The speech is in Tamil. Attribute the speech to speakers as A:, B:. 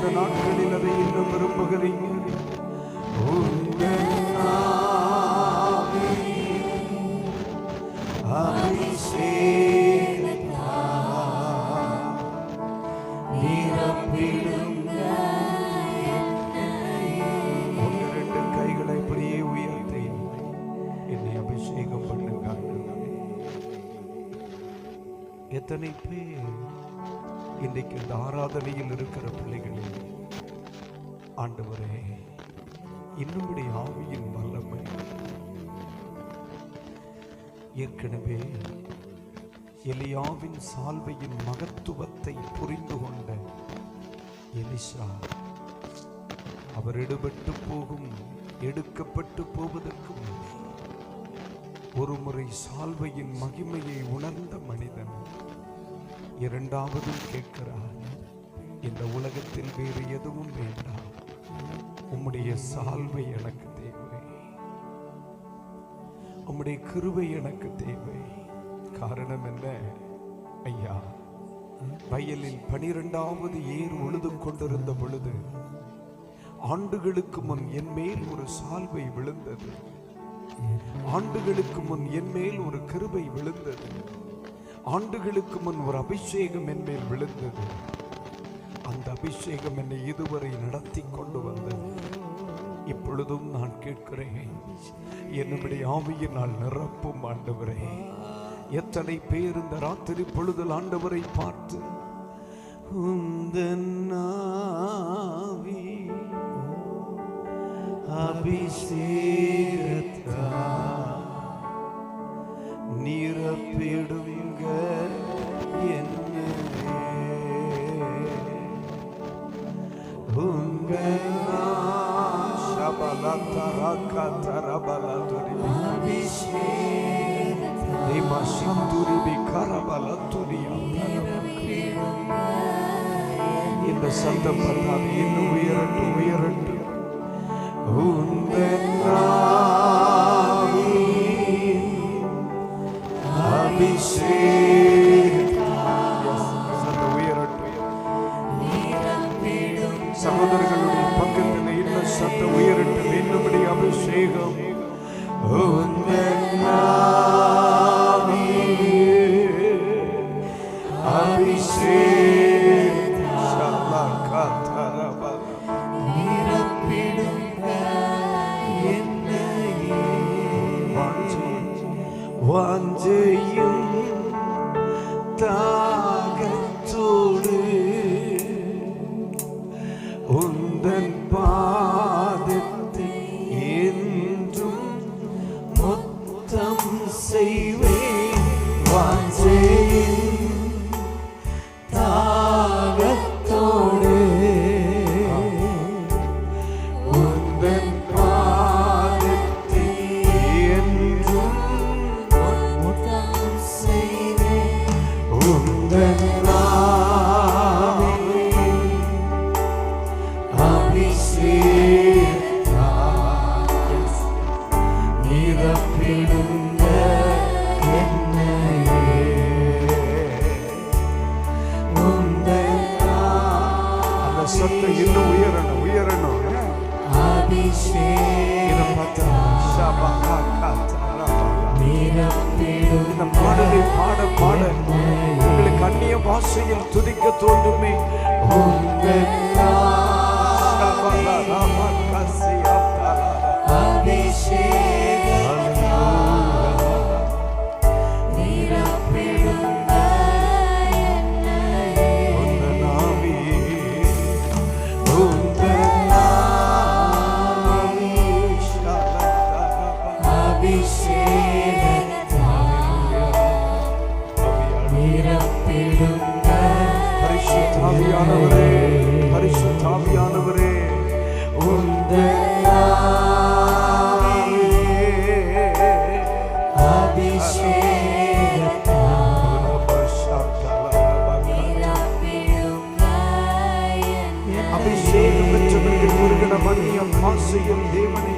A: இந்த நாட்களில் அதை இன்னும் விரும்புகிறீங்க. கைகளை இப்படியே உயர்த்தி என்னை அபிஷேகம் பண்ணுங்க. எத்தனை பேர் இன்றைக்கு இந்த ஆராதனையில் இருக்கிற பிள்ளைகளே, ஆண்டவரே இன்னும் ஆவியின் வல்லமை, ஏற்கனவே எலியாவின் சால்வையின் மகத்துவத்தை புரிந்து கொண்ட எலிசா, அவர் எடுக்கப்பட்டு போவதற்கு முன்னே ஒரு முறை சால்வையின் மகிமையை உணர்ந்த மனிதன் இரண்டாவதும் கேட்கிறார், இந்த உலகத்தில் வேறு எதுவும் வேண்டாம், உம்முடைய சால்வை எனக்கு தேவை, உம்முடைய கிருபை எனக்கு தேவை. காரணம் என்ன? ஐயா, வயலில் 12வது ஏர் உழுது கொண்டிருந்த பொழுது ஆண்டுகளுக்கு முன் என் மேல் ஒரு சால்வை விழுந்தது, ஆண்டுகளுக்கு முன் என் மேல் ஒரு கிருபை விழுந்தது, ஆண்டுகளுக்கு முன் ஒரு அபிஷேகம் என் மேல் விழுந்தது. அந்த அபிஷேகம் என்னை இதுவரை நடத்தி கொண்டு வந்தது. இப்பொழுதும் நான் கேட்கிறேன், என்னுடைய ஆவியினால் நிரப்பும் ஆண்டவரே. எத்தனை பேர் இந்த ராத்திரி பொழுதில் ஆண்டவரை பார்த்து உந்தன் ஆவி அபிஷேகத்தால் நிரப்பிடுங்க என்னை, உங்கள் இந்த சத்தம் பத்தாது, இன்னும் உயரட்டு உயரட்டு. சகோதரர்களுடைய பக்கத்தில் இன்னும் சத்தம் உயரட்டு, இன்னும்படி அபிஷேகம். வாஞ்சையும் தாகத்தோடு உந்தன் பாதத்தை என்றும் மொத்தம் செய்வேன். வாஞ்சையும் தாகத்தோடு உந்தன் பாதத்தை என்றும் உந்தன் அபிஷேகத்தால் நிரப்பிடுங்க என்னையே. அந்த சத்தம் இன்னும் உயரணும் உயரணும். இந்த பாடலை பாட பாட உங்களுக்கு அந்நிய பாஷையில் துதிக்க தோன்றுமே. பரிசுத்தாவியானவரே, பரிசுத்தாவியானவரே, அபிஷேகம் பெற்றவர்கள் முருகன மன்னிய பாசையில் தேவனை